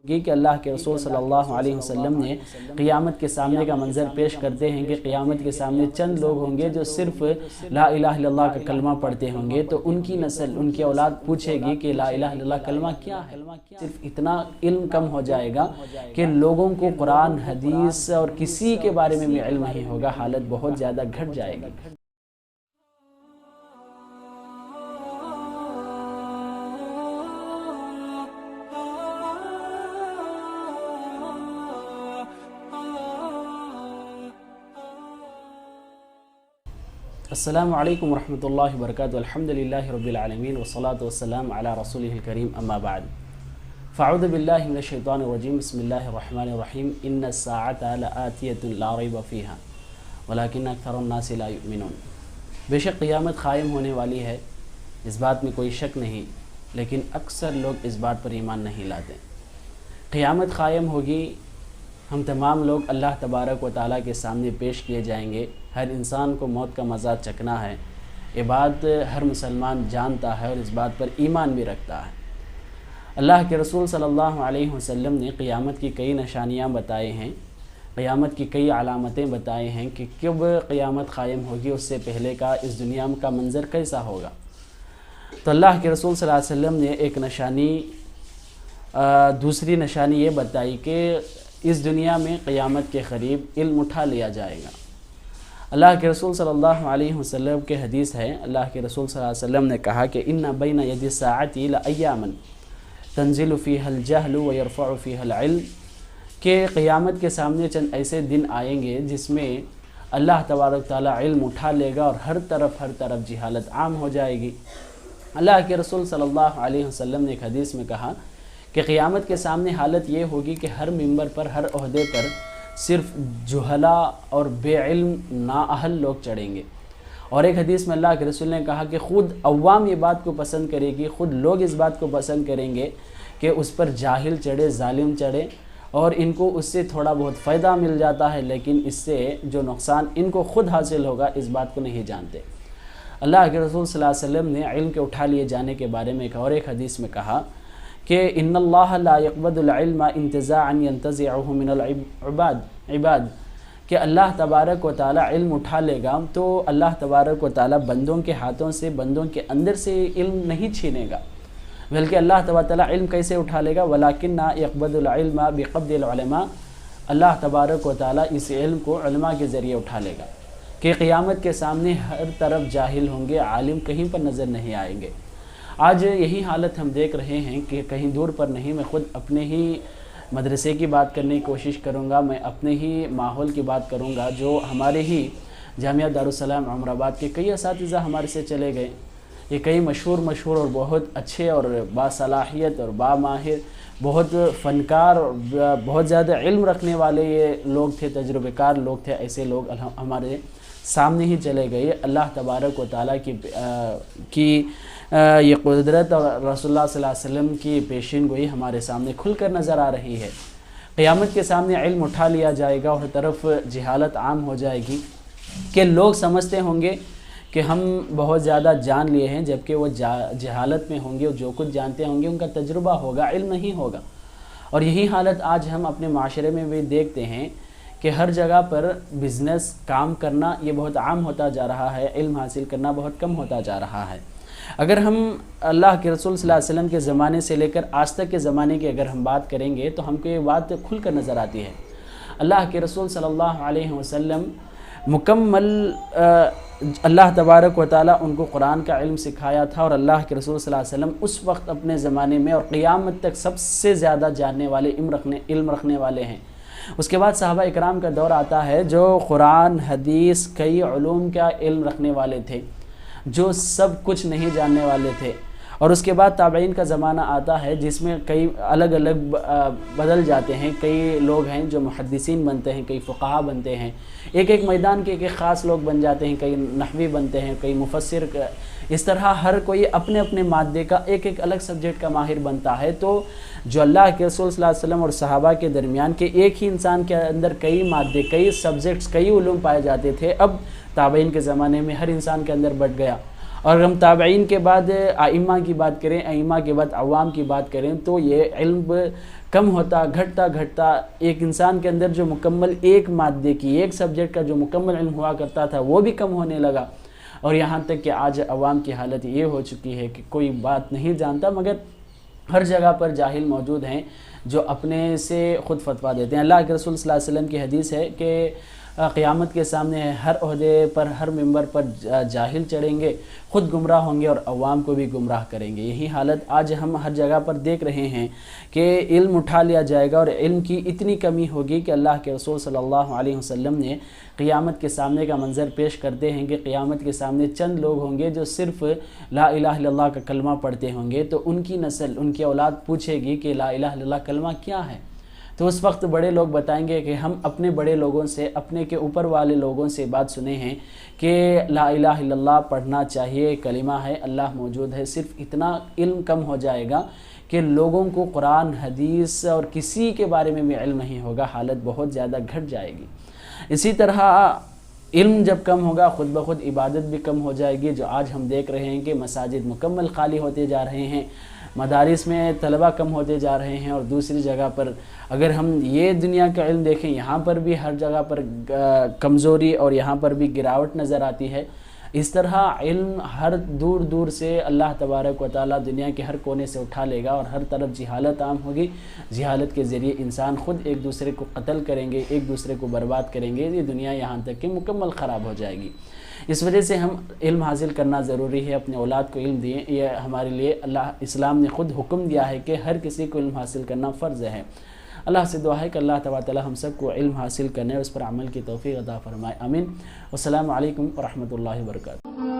کہ اللہ کے رسول صلی اللہ علیہ وسلم نے قیامت کے سامنے کا منظر پیش کرتے ہیں کہ قیامت کے سامنے چند لوگ ہوں گے جو صرف لا الہ الا اللہ کا کلمہ پڑھتے ہوں گے، تو ان کی نسل، ان کی اولاد پوچھے گی کہ لا الہ الا اللہ کلمہ کیا ہے؟ صرف اتنا علم کم ہو جائے گا کہ لوگوں کو قرآن، حدیث اور کسی کے بارے میں بھی علم نہیں ہوگا، حالت بہت زیادہ گھٹ جائے گی۔ السلام علیکم ورحمۃ اللہ وبرکاتہ، الحمدللہ رب العالمین والصلاة والسلام علی رسولہ الکریم، اما بعد فاعوذ باللہ من الشیطان الرجیم، بسم اللہ الرحمن الرحیم، ان الساعة لآتیۃ لا ریب فیہا ولکن اکثر الناس لا یؤمنون۔ بے شک قیامت قائم ہونے والی ہے، اس بات میں کوئی شک نہیں، لیکن اکثر لوگ اس بات پر ایمان نہیں لاتے۔ قیامت قائم ہوگی، ہم تمام لوگ اللہ تبارک و تعالیٰ کے سامنے پیش کیے جائیں گے، ہر انسان کو موت کا مزہ چکھنا ہے، یہ بات ہر مسلمان جانتا ہے اور اس بات پر ایمان بھی رکھتا ہے۔ اللہ کے رسول صلی اللہ علیہ وسلم نے قیامت کی کئی نشانیاں بتائے ہیں، قیامت کی کئی علامتیں بتائے ہیں کہ کب قیامت قائم ہوگی، اس سے پہلے کا اس دنیا کا منظر کیسا ہوگا۔ تو اللہ کے رسول صلی اللہ علیہ وسلم نے ایک نشانی، دوسری نشانی یہ بتائی کہ اس دنیا میں قیامت کے قریب علم اٹھا لیا جائے گا۔ اللہ کے رسول صلی اللہ علیہ وسلم کے حدیث ہے، اللہ کے رسول صلی اللہ علیہ وسلم نے کہا کہ ان بین ید الساعۃ لایاما تنزل فیہا الجہل ویرفع فیہا العلم، کہ قیامت کے سامنے چند ایسے دن آئیں گے جس میں اللہ تبارک تعالیٰ علم اٹھا لے گا اور ہر طرف جہالت عام ہو جائے گی۔ اللہ کے رسول صلی اللہ علیہ وسلم نے ایک حدیث میں کہا کہ قیامت کے سامنے حالت یہ ہوگی کہ ہر ممبر پر، ہر عہدے پر صرف جہلا اور بے علم نااہل لوگ چڑھیں گے۔ اور ایک حدیث میں اللہ کے رسول نے کہا کہ خود عوام یہ بات کو پسند کرے گی، خود لوگ اس بات کو پسند کریں گے کہ اس پر جاہل چڑھے، ظالم چڑھے، اور ان کو اس سے تھوڑا بہت فائدہ مل جاتا ہے، لیکن اس سے جو نقصان ان کو خود حاصل ہوگا اس بات کو نہیں جانتے۔ اللہ کے رسول صلی اللہ علیہ وسلم نے علم کے اٹھا لیے جانے کے بارے میں اور ایک حدیث میں کہا کہ ان اللہ لا يقبض العلم انتزاعا ينتزعه من العباد، کہ اللہ تبارک و تعالیٰ علم اٹھا لے گا تو اللہ تبارک و تعالیٰ بندوں کے ہاتھوں سے، بندوں کے اندر سے علم نہیں چھینے گا، بلکہ اللہ تبارک و تعالیٰ علم کیسے اٹھا لے گا؟ ولیکن يقبض العلم بقبض العلماء، اللہ تبارک و تعالیٰ اس علم کو علماء کے ذریعے اٹھا لے گا کہ قیامت کے سامنے ہر طرف جاہل ہوں گے، عالم کہیں پر نظر نہیں آئیں گے۔ آج یہی حالت ہم دیکھ رہے ہیں کہ کہیں دور پر نہیں، میں خود اپنے ہی مدرسے کی بات کرنے کی کوشش کروں گا، میں اپنے ہی ماحول کی بات کروں گا، جو ہمارے ہی جامعہ دارالسلام عمر آباد کے کئی اساتذہ ہمارے سے چلے گئے۔ یہ کئی مشہور اور بہت اچھے اور باصلاحیت اور باماہر، بہت فنکار اور بہت زیادہ علم رکھنے والے یہ لوگ تھے، تجربہ کار لوگ تھے، ایسے لوگ ہمارے سامنے ہی چلے گئے۔ اللہ تبارک و تعالیٰ کی یہ قدرت اور رسول اللہ صلی اللہ علیہ وسلم کی پیشین گوئی ہمارے سامنے کھل کر نظر آ رہی ہے۔ قیامت کے سامنے علم اٹھا لیا جائے گا اور ہر طرف جہالت عام ہو جائے گی کہ لوگ سمجھتے ہوں گے کہ ہم بہت زیادہ جان لیے ہیں، جبکہ وہ جہالت میں ہوں گے اور جو کچھ جانتے ہوں گے ان کا تجربہ ہوگا، علم نہیں ہوگا۔ اور یہی حالت آج ہم اپنے معاشرے میں بھی دیکھتے ہیں کہ ہر جگہ پر بزنس کام کرنا یہ بہت عام ہوتا جا رہا ہے، علم حاصل کرنا بہت کم ہوتا جا رہا ہے۔ اگر ہم اللہ کے رسول صلی اللہ علیہ وسلم کے زمانے سے لے کر آج تک کے زمانے کی اگر ہم بات کریں گے تو ہم کو یہ بات کھل کر نظر آتی ہے۔ اللہ کے رسول صلی اللہ علیہ وسلم مکمل اللہ تبارک و تعالیٰ ان کو قرآن کا علم سکھایا تھا، اور اللہ کے رسول صلی اللہ علیہ وسلم اس وقت اپنے زمانے میں اور قیامت تک سب سے زیادہ جاننے والے، علم رکھنے والے ہیں۔ اس کے بعد صحابہ اکرام کا دور آتا ہے جو قرآن، حدیث، کئی علوم کا علم رکھنے والے تھے، جو سب کچھ نہیں جاننے والے تھے۔ اور اس کے بعد تابعین کا زمانہ آتا ہے جس میں کئی الگ بدل جاتے ہیں، کئی لوگ ہیں جو محدثین بنتے ہیں، کئی فقہا بنتے ہیں، ایک میدان کے ایک خاص لوگ بن جاتے ہیں، کئی نحوی بنتے ہیں، کئی مفسر، اس طرح ہر کوئی اپنے اپنے مادے کا ایک الگ سبجیکٹ کا ماہر بنتا ہے۔ تو جو اللہ کے رسول صلی اللہ علیہ وسلم اور صحابہ کے درمیان کے ایک ہی انسان کے اندر کئی مادے، کئی سبجیکٹس، کئی علوم پائے جاتے تھے، اب تابعین کے زمانے میں ہر انسان کے اندر بڑھ گیا۔ اور ہم تابعین کے بعد ائمہ کی بات کریں، ائمہ کے بعد عوام کی بات کریں، تو یہ علم کم ہوتا گھٹتا گھٹتا ایک انسان کے اندر جو مکمل ایک مادے کی ایک سبجیکٹ کا جو مکمل علم ہوا کرتا تھا وہ بھی کم ہونے لگا، اور یہاں تک کہ آج عوام کی حالت یہ ہو چکی ہے کہ کوئی بات نہیں جانتا، مگر ہر جگہ پر جاہل موجود ہیں جو اپنے سے خود فتویٰ دیتے ہیں۔ اللہ کے رسول صلی اللہ علیہ وسلم کی حدیث ہے کہ قیامت کے سامنے ہر عہدے پر ہر ممبر پر جاہل چڑھیں گے، خود گمراہ ہوں گے اور عوام کو بھی گمراہ کریں گے۔ یہی حالت آج ہم ہر جگہ پر دیکھ رہے ہیں کہ علم اٹھا لیا جائے گا اور علم کی اتنی کمی ہوگی کہ اللہ کے رسول صلی اللہ علیہ وسلم نے قیامت کے سامنے کا منظر پیش کرتے ہیں کہ قیامت کے سامنے چند لوگ ہوں گے جو صرف لا الہ الا اللہ کا کلمہ پڑھتے ہوں گے، تو ان کی نسل، ان کی اولاد پوچھے گی کہ لا الہ الا اللہ کلمہ کیا ہے؟ تو اس وقت بڑے لوگ بتائیں گے کہ ہم اپنے بڑے لوگوں سے، اپنے کے اوپر والے لوگوں سے بات سنے ہیں کہ لا الہ الا اللہ پڑھنا چاہیے، کلمہ ہے، اللہ موجود ہے۔ صرف اتنا علم کم ہو جائے گا کہ لوگوں کو قرآن، حدیث اور کسی کے بارے میں بھی علم نہیں ہوگا، حالت بہت زیادہ گھٹ جائے گی۔ اسی طرح علم جب کم ہوگا خود بخود عبادت بھی کم ہو جائے گی، جو آج ہم دیکھ رہے ہیں کہ مساجد مکمل خالی ہوتے جا رہے ہیں، مدارس میں طلبہ کم ہوتے جا رہے ہیں، اور دوسری جگہ پر اگر ہم یہ دنیا کا علم دیکھیں یہاں پر بھی ہر جگہ پر کمزوری اور یہاں پر بھی گراوٹ نظر آتی ہے۔ اس طرح علم ہر دور دور سے اللہ تبارک و تعالیٰ دنیا کے ہر کونے سے اٹھا لے گا اور ہر طرف جہالت عام ہوگی۔ جہالت کے ذریعے انسان خود ایک دوسرے کو قتل کریں گے، ایک دوسرے کو برباد کریں گے، یہ دنیا یہاں تک کہ مکمل خراب ہو جائے گی۔ اس وجہ سے ہم علم حاصل کرنا ضروری ہے، اپنے اولاد کو علم دیں، یہ ہمارے لیے اللہ اسلام نے خود حکم دیا ہے کہ ہر کسی کو علم حاصل کرنا فرض ہے۔ اللہ سے دعا ہے کہ اللہ تعالیٰ ہم سب کو علم حاصل کرنے اور اس پر عمل کی توفیق عطا فرمائے، آمین۔ والسلام علیکم ورحمۃ اللہ وبرکاتہ۔